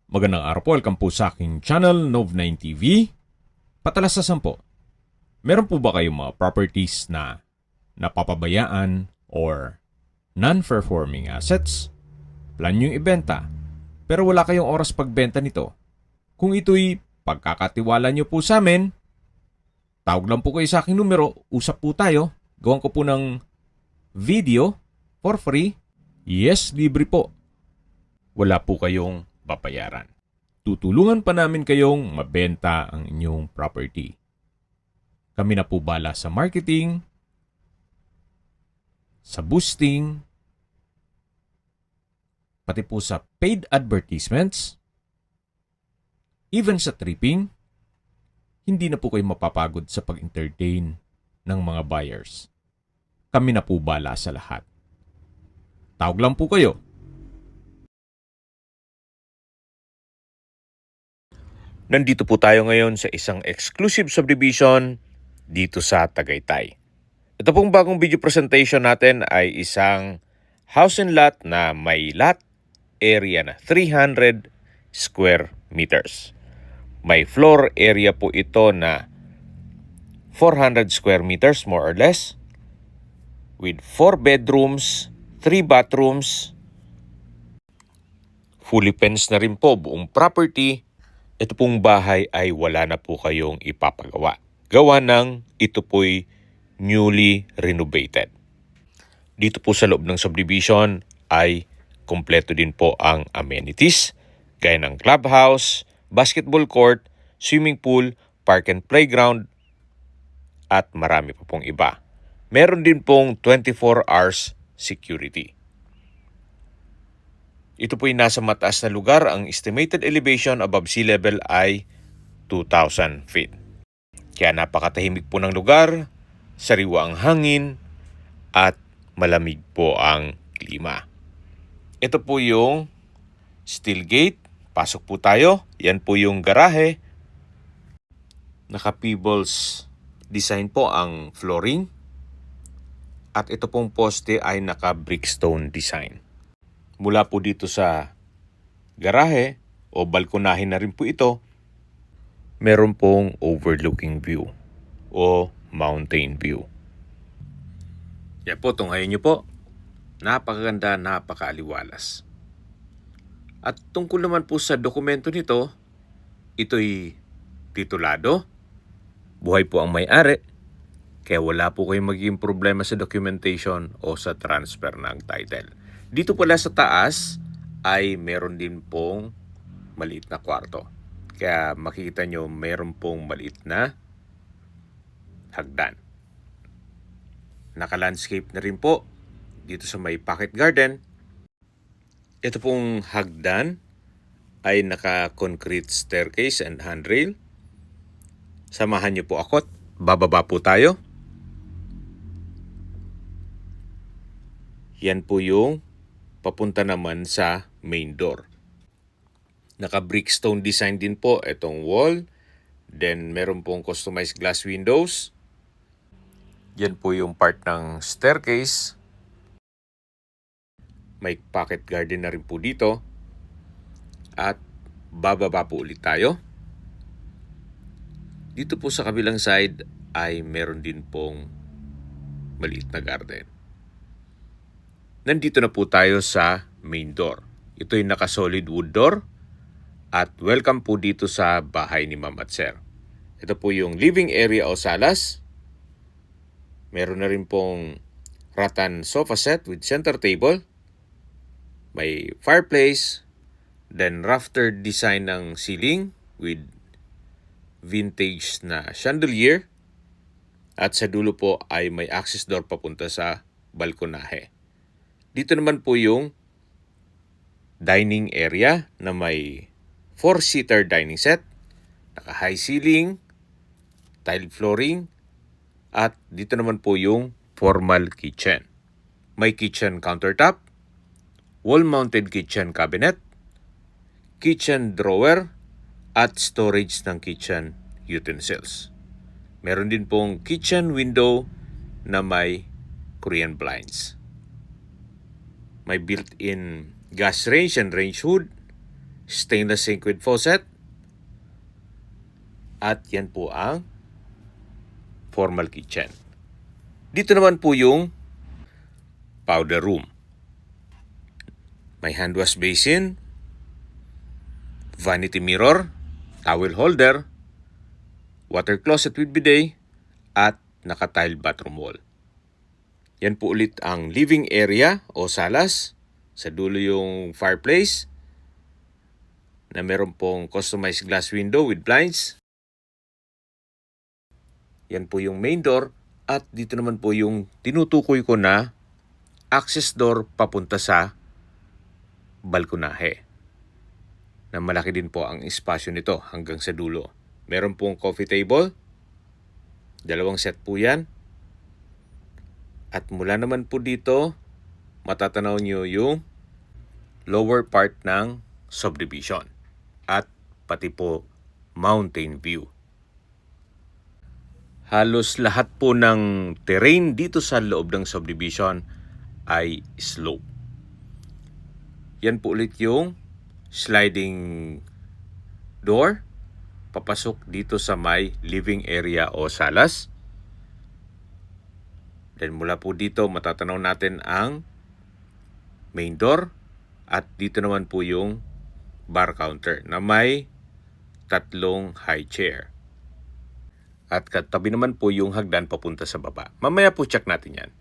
Magandang araw po, welcome po sa aking channel, Nov9 TV. Patalasasan po, meron po ba kayong mga properties na napapabayaan or non-performing assets? Plan nyo ibenta, pero wala kayong oras pagbenta nito. Kung ito'y pagkakatiwala nyo po sa amin, tawag lang po kayo sa aking numero, usap po tayo, gawan ko po ng video for free. Yes, libre po. Wala po kayong babayaran. Tutulungan pa namin kayong mabenta ang inyong property. Kami na po bala sa marketing, sa boosting, pati po sa paid advertisements, even sa tripping. Hindi na po kayo mapapagod sa pag-entertain ng mga buyers. Kami na po bala sa lahat. Tawag lang po kayo. Nandito po tayo ngayon sa isang exclusive subdivision dito sa Tagaytay. Ito pong bagong video presentation natin ay isang house and lot na may lot area na 300 square meters. May floor area po ito na 400 square meters more or less, with 4 bedrooms, 3 bathrooms, fully fenced na rin po buong property. Ito pong bahay ay wala na po kayong ipapagawa. Gawa ng ito po'y newly renovated. Dito po sa loob ng subdivision ay kumpleto din po ang amenities, gaya ng clubhouse, basketball court, swimming pool, park and playground, at marami pa pong iba. Meron din pong 24 hours security. Ito po'y nasa mataas na lugar. Ang estimated elevation above sea level ay 2,000 feet. Kaya napakatahimik po ng lugar, sariwa ang hangin, at malamig po ang klima. Ito po yung steel gate. Pasok po tayo. Yan po yung garahe. Naka-pebbles design po ang flooring. At ito pong poste ay naka-brickstone design. Mula po dito sa garahe o balkonahin na rin po ito, meron pong overlooking view o mountain view. Yan po, tunghayin nyo po. Napakaganda, napakaaliwalas. At tungkol naman po sa dokumento nito, ito'y titulado. Buhay po ang may-ari, kaya wala po kayong magiging problema sa documentation o sa transfer ng title. Dito pala sa taas ay meron din pong maliit na kwarto. Kaya makikita nyo meron pong maliit na hagdan. Naka-landscape na rin po dito sa may pocket garden. Ito pong hagdan ay naka-concrete staircase and handrail. Samahan nyo po ako at bababa po tayo. Yan po yung papunta naman sa main door. Naka-brickstone design din po itong wall. Then meron pong customized glass windows. Yan po yung part ng staircase. May pocket garden na rin po dito. At bababa po ulit tayo. Dito po sa kabilang side ay meron din pong maliit na garden. Nandito na po tayo sa main door. Ito'y naka-solid wood door at welcome po dito sa bahay ni Ma'am at Sir. Ito po yung living area o salas. Meron na rin pong rattan sofa set with center table. May fireplace, then rafter design ng ceiling with vintage na chandelier. At sa dulo po ay may access door papunta sa balkonahe. Dito naman po yung dining area na may 4-seater dining set, naka-high ceiling, tile flooring, at dito naman po yung formal kitchen. May kitchen countertop, wall-mounted kitchen cabinet, kitchen drawer, at storage ng kitchen utensils. Meron din pong kitchen window na may Korean blinds. May built-in gas range and range hood, stainless sink with faucet. At yan po ang formal kitchen. Dito naman po yung powder room. May hand wash basin, vanity mirror, towel holder, water closet with bidet, at naka-tile bathroom wall. Yan po ulit ang living area o salas. Sa dulo yung fireplace na meron pong customized glass window with blinds. Yan po yung main door at dito naman po yung tinutukoy ko na access door papunta sa balkonahe. Na malaki din po ang espasyo nito hanggang sa dulo. Meron pong coffee table. 2 set po yan. At mula naman po dito, matatanaw nyo yung lower part ng subdivision at pati po mountain view. Halos lahat po ng terrain dito sa loob ng subdivision ay slope. Yan po ulit yung sliding door papasok dito sa may living area o salas. Then mula po dito matatanaw natin ang main door at dito naman po yung bar counter na may 3 high chair. At katabi naman po yung hagdan papunta sa baba. Mamaya po check natin yan.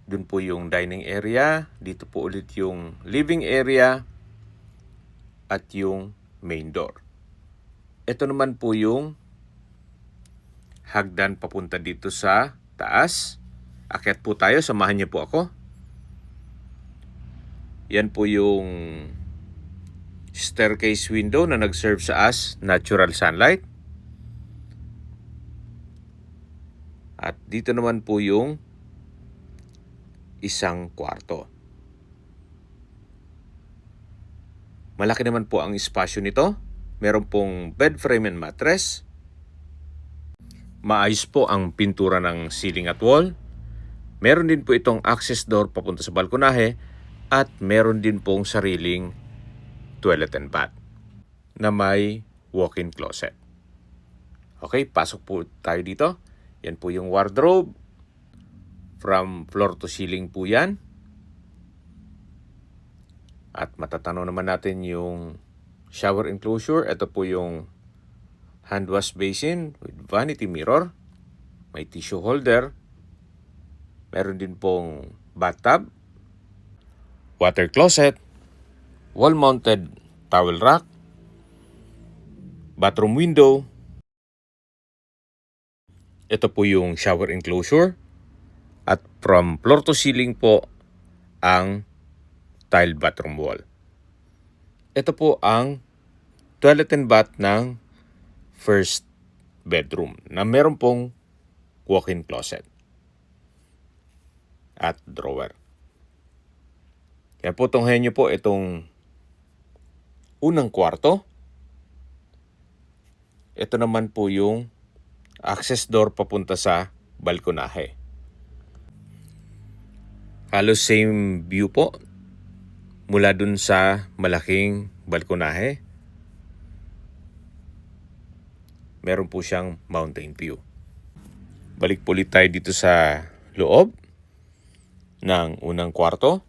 Doon po yung dining area, dito po ulit yung living area at yung main door. Ito naman po yung hagdan papunta dito sa taas. Akyat po tayo, samahan niyo po ako. Yan po yung staircase window na nag-serve sa us natural sunlight. At dito naman po yung isang kwarto. Malaki naman po ang espasyo nito. Meron pong bed frame and mattress. Maayos po ang pintura ng ceiling at wall. Meron din po itong access door papunta sa balkonahe at meron din pong sariling toilet and bath na may walk-in closet. Okay, pasok po tayo dito. Yan po yung wardrobe. From floor to ceiling po yan. At matatanaw naman natin yung shower enclosure. Ito po yung hand wash basin with vanity mirror. May tissue holder. Meron din pong bathtub, water closet, wall-mounted towel rack, bathroom window. Ito po yung shower enclosure. At from floor to ceiling po ang tile bathroom wall. Ito po ang toilet and bath ng first bedroom na meron pong walk-in closet at drawer. Kaya po tunghayan nyo po itong unang kwarto. Ito naman po yung access door papunta sa balkonahe. Halos same view po mula dun sa malaking balkonahe. Meron po siyang mountain view. Balik po ulit tayo dito sa loob ng unang kwarto.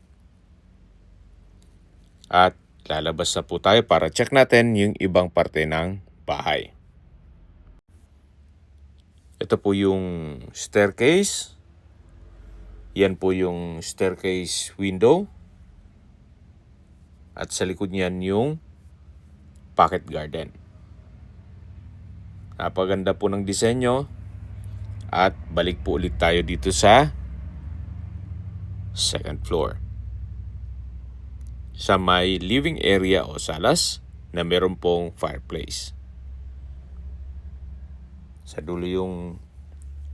At lalabas na po tayo para check natin yung ibang parte ng bahay. Ito po yung staircase. Yan po yung staircase window. At sa likod niyan yung pocket garden. Napaganda po ng disenyo. At balik po ulit tayo dito sa second floor. Sa may living area o salas na meron pong fireplace. Sa dulo yung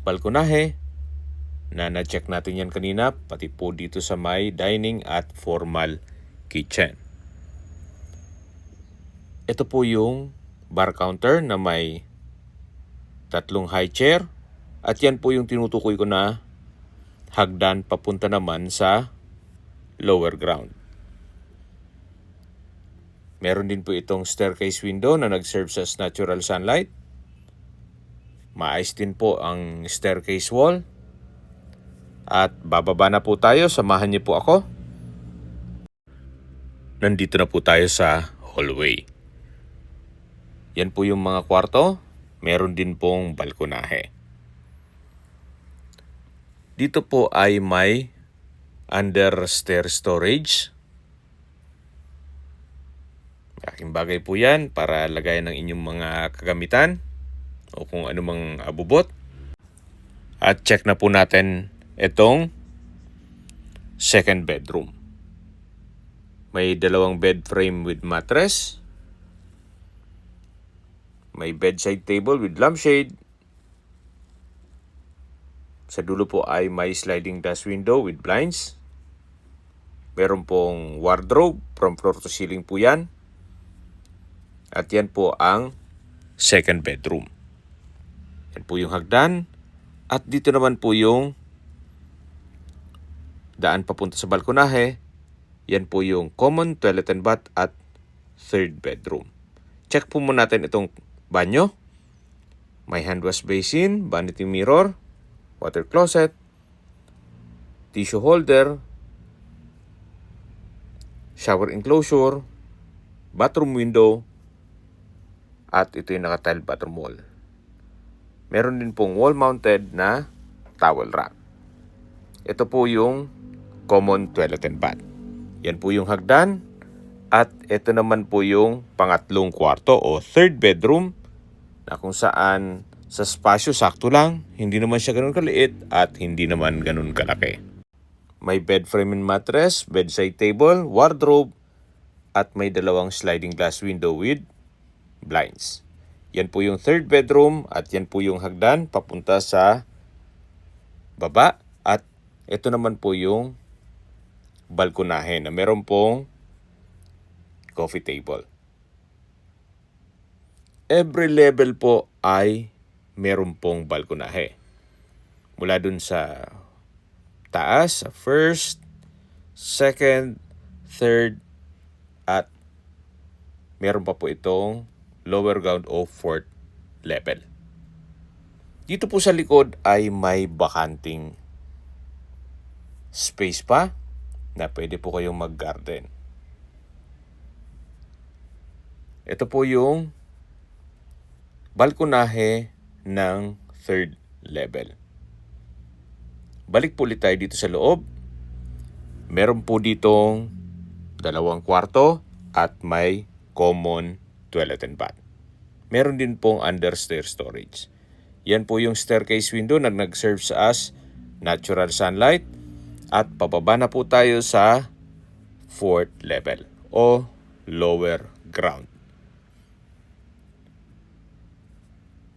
balkonahe na na-check natin yan kanina, pati po dito sa may dining at formal kitchen. Ito po yung bar counter na may 3 high chair at yan po yung tinutukoy ko na hagdan papunta naman sa lower ground. Meron din po itong staircase window na nag-serve as natural sunlight. Maayos din po ang staircase wall. At bababa na po tayo, samahan niyo po ako. Nandito na po tayo sa hallway. Yan po yung mga kwarto. Meron din pong balkonahe. Dito po ay may under stair storage. Malaking bagay po yan para lagayan ng inyong mga kagamitan o kung anumang abubot. At check na po natin itong second bedroom. May dalawang bed frame with mattress. May bedside table with lampshade. Sa dulo po ay may sliding glass window with blinds. Meron pong wardrobe from floor to ceiling po yan. At yan po ang second bedroom. Yan po yung hagdan. At dito naman po yung daan papunta sa balkonahe. Yan po yung common toilet and bath at third bedroom. Check po muna natin itong banyo. May hand wash basin, vanity mirror, water closet, tissue holder, shower enclosure, bathroom window, at ito yung naka-tile bathroom wall. Meron din pong wall-mounted na towel rack. Ito po yung common toilet and bath. Yan po yung hagdan. At ito naman po yung pangatlong kwarto o third bedroom na kung saan sa spasyo sakto lang, hindi naman siya ganun kaliit at hindi naman ganun kalaki. May bed frame and mattress, bedside table, wardrobe, at may dalawang sliding glass window with blinds. Yan po yung third bedroom at yan po yung hagdan papunta sa baba. At ito naman po yung balkonahe na meron pong coffee table. Every level po ay meron pong balkonahe. Mula dun sa taas, sa first, second, third, at meron pa po itong lower ground o fourth level. Dito po sa likod ay may bakanting space pa na pwede po kayong mag-garden. Ito po yung balkonahe ng third level. Balik po ulit tayo dito sa loob. Meron po ditong dalawang kwarto at may common toilet and bath. Meron din pong under stair storage. Yan po yung staircase window na nag-serve as natural sunlight. At pababa na po tayo sa fourth level o lower ground.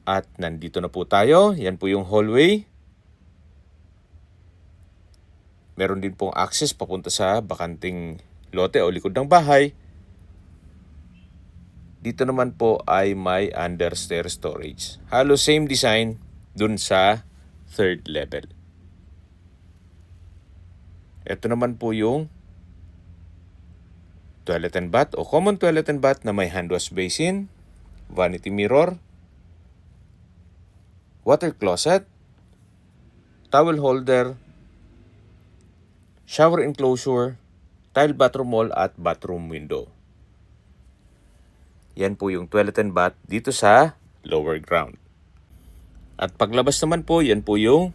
At nandito na po tayo. Yan po yung hallway. Meron din pong access papunta sa bakanting lote o likod ng bahay. Dito naman po ay may under stair storage. Halos same design dun sa third level. Ito naman po yung toilet and bath o common toilet and bath na may hand wash basin, vanity mirror, water closet, towel holder, shower enclosure, tile bathroom wall at bathroom window. Yan po yung toilet and bath dito sa lower ground. At paglabas naman po, yan po yung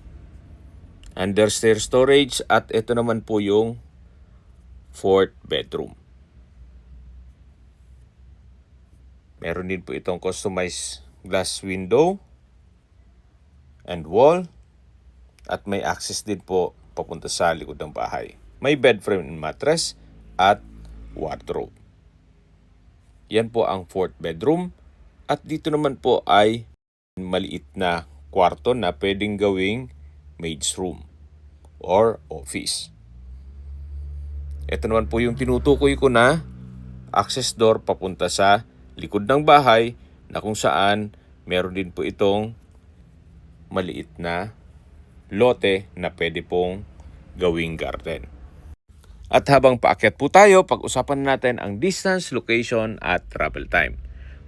under stair storage at ito naman po yung fourth bedroom. Meron din po itong customized glass window and wall at may access din po papunta sa likod ng bahay. May bed frame and mattress at wardrobe. Yan po ang fourth bedroom at dito naman po ay maliit na kwarto na pwedeng gawing maid's room or office. Ito naman po yung tinutukoy ko na access door papunta sa likod ng bahay na kung saan meron din po itong maliit na lote na pwede pong gawing garden. At habang paakyat po tayo, pag-usapan natin ang distance, location at travel time.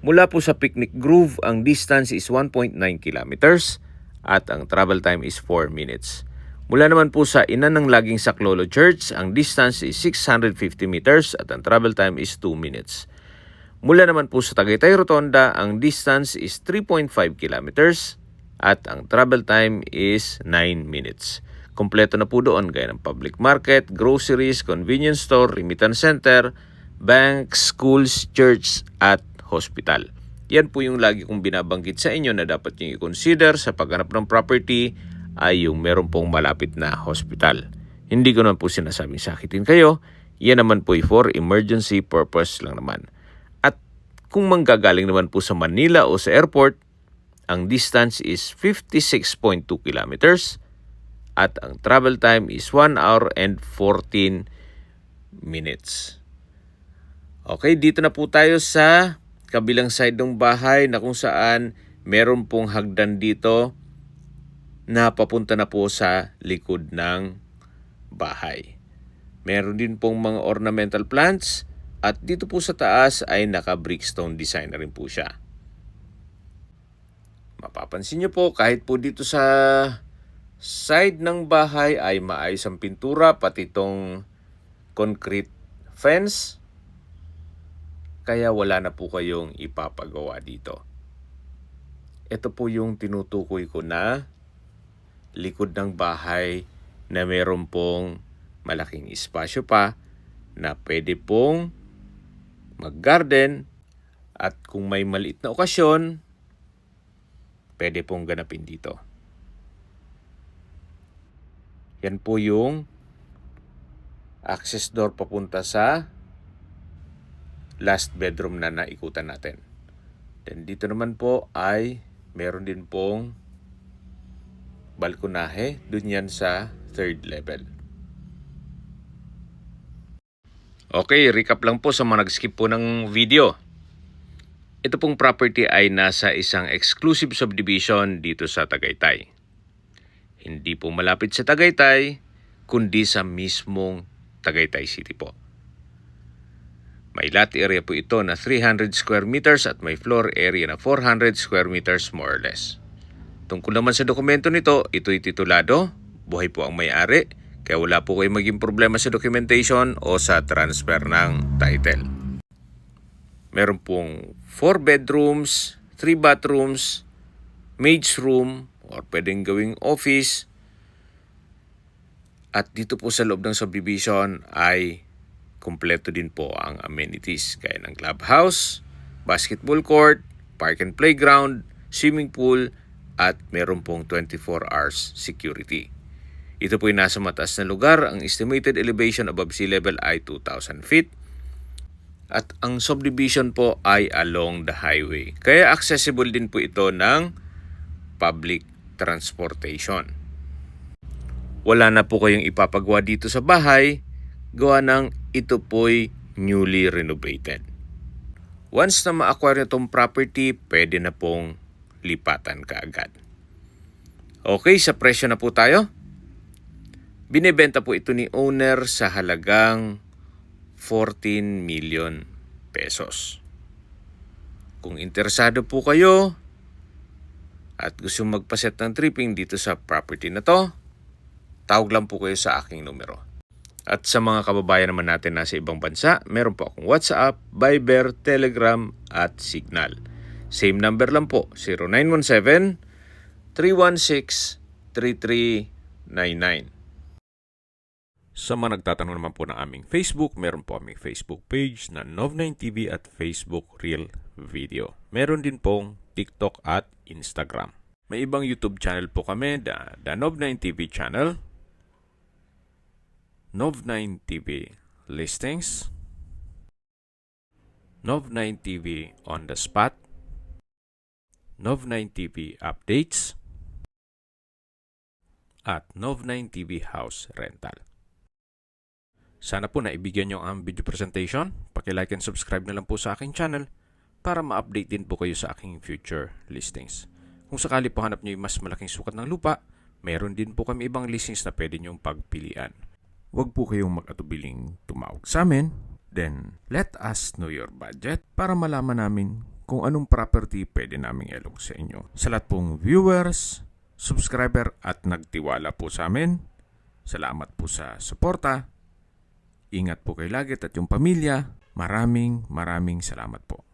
Mula po sa Picnic Grove, ang distance is 1.9 kilometers at ang travel time is 4 minutes. Mula naman po sa Ina ng Laging Saklolo Church, ang distance is 650 meters at ang travel time is 2 minutes. Mula naman po sa Tagaytay Rotonda, ang distance is 3.5 kilometers at ang travel time is 9 minutes. Kompleto na po doon gaya ng public market, groceries, convenience store, remittance center, banks, schools, church at hospital. Yan po yung lagi kong binabanggit sa inyo na dapat nyo i-consider sa paghanap ng property ay yung meron pong malapit na hospital. Hindi ko naman po sinasabing sakitin kayo. Yan naman po for emergency purpose lang naman. At kung manggagaling naman po sa Manila o sa airport, ang distance is 56.2 kilometers at ang travel time is 1 hour and 14 minutes. Okay, dito na po tayo sa kabilang side ng bahay na kung saan meron pong hagdan dito na papunta na po sa likod ng bahay. Meron din pong mga ornamental plants at dito po sa taas ay naka-brickstone design na rin po siya. Mapapansin nyo po kahit po dito sa side ng bahay ay maayos ang pintura pati itong concrete fence. Kaya wala na po kayong ipapagawa dito. Ito po yung tinutukoy ko na likod ng bahay na meron pong malaking espasyo pa na pwede pong mag-garden at kung may maliit na okasyon, pwede pong ganapin dito. Yan po yung access door papunta sa last bedroom na naikutan natin. Then dito naman po ay meron din pong balkonahe, dun yan sa third level. Okay, recap lang po sa mga nag-skip po ng video. Ito pong property ay nasa isang exclusive subdivision dito sa Tagaytay. Hindi po malapit sa Tagaytay, kundi sa mismong Tagaytay City po. May lot area po ito na 300 square meters at may floor area na 400 square meters more or less. Tungkol naman sa dokumento nito, ito'y titulado, buhay po ang may-ari, kaya wala po kayong maging problema sa documentation o sa transfer ng title. Meron pong 4 bedrooms, 3 bathrooms, maid's room, or pwedeng gawing office. At dito po sa loob ng subdivision ay kumpleto din po ang amenities gaya ng clubhouse, basketball court, park and playground, swimming pool, at meron pong 24 hours security. Ito po ay nasa mataas na lugar. Ang estimated elevation above sea level ay 2,000 feet. At ang subdivision po ay along the highway. Kaya accessible din po ito ng public transportation. Wala na po kayong ipapagawa dito sa bahay, gawa ng ito po'y newly renovated. Once na ma-acquire itong property, pwede na pong lipatan kaagad. Okay, sa presyo na po tayo. Binibenta po ito ni owner sa halagang 14 million pesos. Kung interesado po kayo at gusto magpaset ng tripping dito sa property na to, tawag lang po kayo sa aking numero. At sa mga kababayan naman natin nasa ibang bansa, meron po akong WhatsApp, Viber, Telegram at Signal. Same number lang po, 0917-316-3399. Sa mga nagtatanong naman po ng aming Facebook, meron po aming Facebook page na Nov9TV at Facebook Real Video. Meron din pong TikTok at Instagram. May ibang YouTube channel po kami, the Nov9TV channel, Nov9TV Listings, Nov9TV On The Spot, Nov9TV Updates, at Nov9TV House Rental. Sana po naibigyan nyo ang video presentation. Paki-like and subscribe na lang po sa aking channel para ma-update din po kayo sa aking future listings. Kung sakali po hanap nyo yung mas malaking sukat ng lupa, meron din po kami ibang listings na pwede nyong pagpilian. huwag po kayong mag-atubiling tumawag sa amin. Then, let us know your budget para malaman namin kung anong property pwede naming ilog sa inyo. Sa lahat pong viewers, subscriber at nagtiwala po sa amin, salamat po sa suporta. Ingat po kayo lagi at yung pamilya. Maraming salamat po.